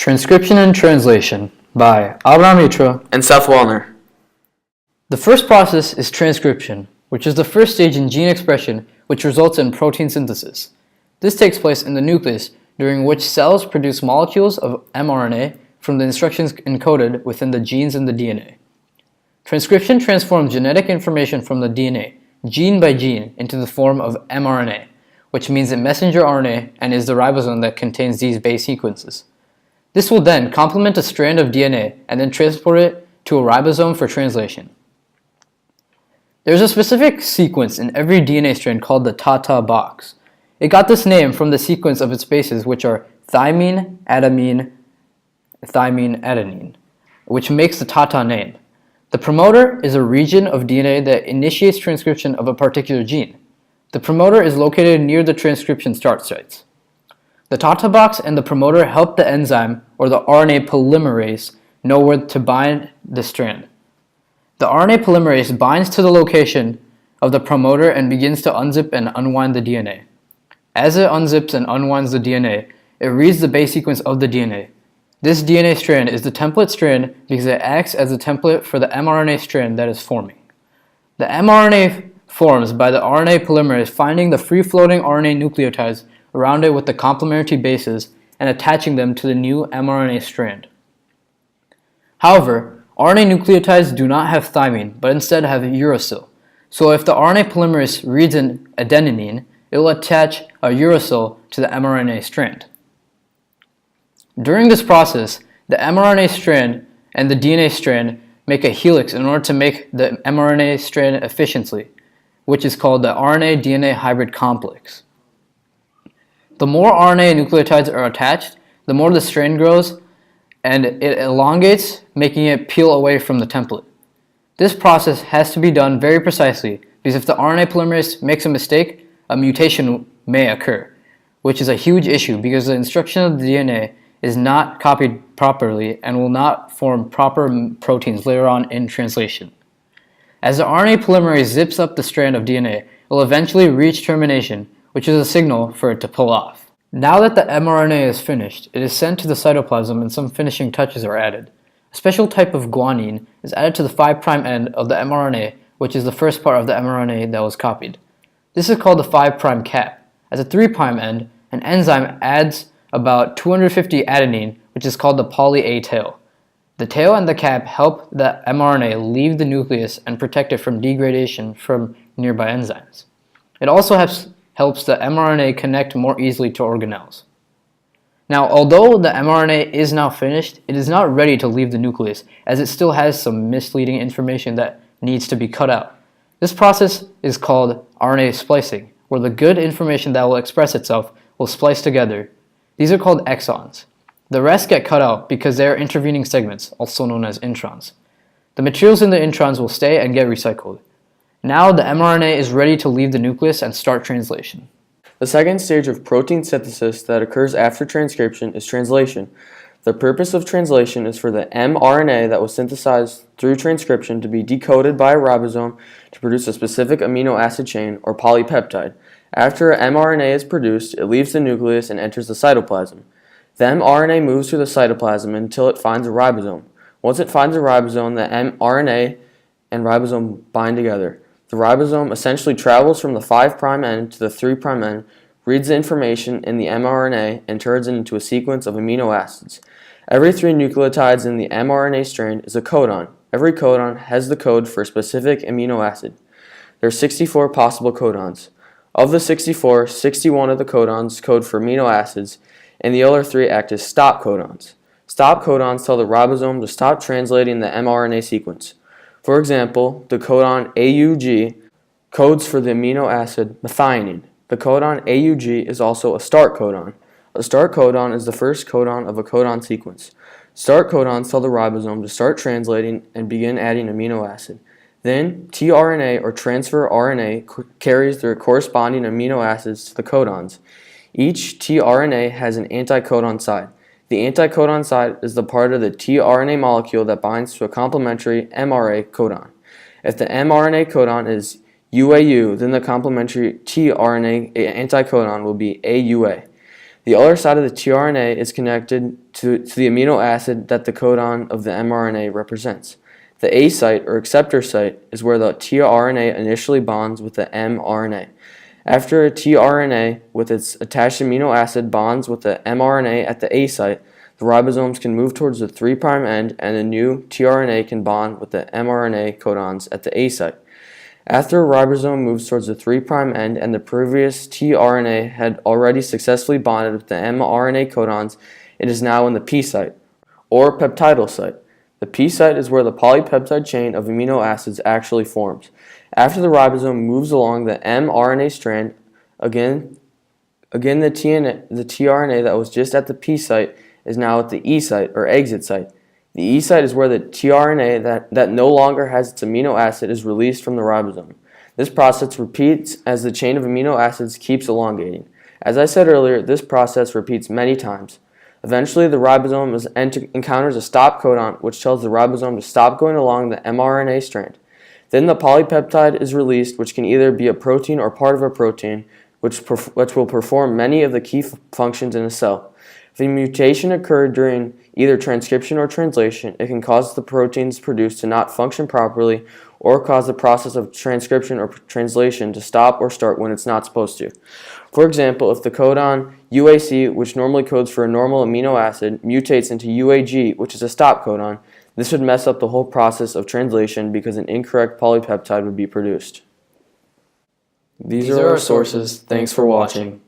Transcription and Translation by Abhi and Seth. The first process is transcription, which is the first stage in gene expression which results in protein synthesis. This takes place in the nucleus, during which cells produce molecules of mRNA from the instructions encoded within the genes in the DNA. Transcription transforms genetic information from the DNA, gene by gene, into the form of mRNA, which means a messenger RNA and is the ribosome that contains these base sequences. This will then complement a strand of DNA and then transport it to a ribosome for translation. There's a specific sequence in every DNA strand called the Tata box. It got this name from the sequence of its bases, which are thymine, adenine, which makes the Tata name. The promoter is a region of DNA that initiates transcription of a particular gene. The promoter is located near the transcription start sites. The Tata box and the promoter help the enzyme or the RNA polymerase know where to bind the strand. The RNA polymerase binds to the location of the promoter and begins to unzip and unwind the DNA. As it unzips and unwinds the DNA, it reads the base sequence of the DNA. This DNA strand is the template strand because it acts as a template for the mRNA strand that is forming. The mRNA forms by the RNA polymerase finding the free-floating RNA nucleotides around it with the complementary bases and attaching them to the new mRNA strand. However, RNA nucleotides do not have thymine, but instead have uracil. So if the RNA polymerase reads an adenine, it will attach a uracil to the mRNA strand. During this process, the mRNA strand and the DNA strand make a helix in order to make the mRNA strand efficiently, which is called the RNA-DNA hybrid complex. The more RNA nucleotides are attached, the more the strand grows and it elongates, making it peel away from the template. This process has to be done very precisely because if the RNA polymerase makes a mistake, a mutation may occur, which is a huge issue because the instruction of the DNA is not copied properly and will not form proper proteins later on in translation. As the RNA polymerase zips up the strand of DNA, it will eventually reach termination, which is a signal for it to pull off. Now that the mRNA is finished, it is sent to the cytoplasm and some finishing touches are added. A special type of guanine is added to the 5' end of the mRNA, which is the first part of the mRNA that was copied. This is called the 5' cap. At the 3' end, an enzyme adds about 250 adenine, which is called the poly-A tail. The tail and the cap help the mRNA leave the nucleus and protect it from degradation from nearby enzymes. It also helps the mRNA connect more easily to organelles. Now, although the mRNA is now finished, it is not ready to leave the nucleus as it still has some misleading information that needs to be cut out. This process is called RNA splicing, where the good information that will express itself will splice together. These are called exons. The rest get cut out because they are intervening segments, also known as introns. The materials in the introns will stay and get recycled. Now the mRNA is ready to leave the nucleus and start translation. The second stage of protein synthesis that occurs after transcription is translation. The purpose of translation is for the mRNA that was synthesized through transcription to be decoded by a ribosome to produce a specific amino acid chain or polypeptide. After mRNA is produced, it leaves the nucleus and enters the cytoplasm. The mRNA moves through the cytoplasm until it finds a ribosome. Once it finds a ribosome, the mRNA and ribosome bind together. The ribosome essentially travels from the 5' end to the 3' end, reads the information in the mRNA, and turns it into a sequence of amino acids. Every 3 nucleotides in the mRNA strand is a codon. Every codon has the code for a specific amino acid. There are 64 possible codons. Of the 64, 61 of the codons code for amino acids, and the other 3 act as stop codons. Stop codons tell the ribosome to stop translating the mRNA sequence. For example, the codon AUG codes for the amino acid methionine. The codon AUG is also a start codon. A start codon is the first codon of a codon sequence. Start codons tell the ribosome to start translating and begin adding amino acid. Then, tRNA or transfer RNA carries their corresponding amino acids to the codons. Each tRNA has an anticodon side. The anticodon side is the part of the tRNA molecule that binds to a complementary mRNA codon. If the mRNA codon is UAU, then the complementary tRNA anticodon will be AUA. The other side of the tRNA is connected to the amino acid that the codon of the mRNA represents. The A site, or acceptor site, is where the tRNA initially bonds with the mRNA. After a tRNA with its attached amino acid bonds with the mRNA at the A site, the ribosomes can move towards the 3' end and the new tRNA can bond with the mRNA codons at the A site. After a ribosome moves towards the 3' end and the previous tRNA had already successfully bonded with the mRNA codons, it is now in the P site, or peptidal site. The P site is where the polypeptide chain of amino acids actually forms. After the ribosome moves along the mRNA strand, again the tRNA that was just at the P site is now at the E site, or exit site. The E site is where the tRNA that no longer has its amino acid is released from the ribosome. This process repeats as the chain of amino acids keeps elongating. As I said earlier, this process repeats many times. Eventually, the ribosome encounters a stop codon, which tells the ribosome to stop going along the mRNA strand. Then the polypeptide is released, which can either be a protein or part of a protein, which will perform many of the key functions in a cell. If a mutation occurred during either transcription or translation, it can cause the proteins produced to not function properly or cause the process of transcription or translation to stop or start when it's not supposed to. For example, if the codon UAC, which normally codes for a normal amino acid, mutates into UAG, which is a stop codon, this would mess up the whole process of translation because an incorrect polypeptide would be produced. These are our sources. Thanks for watching.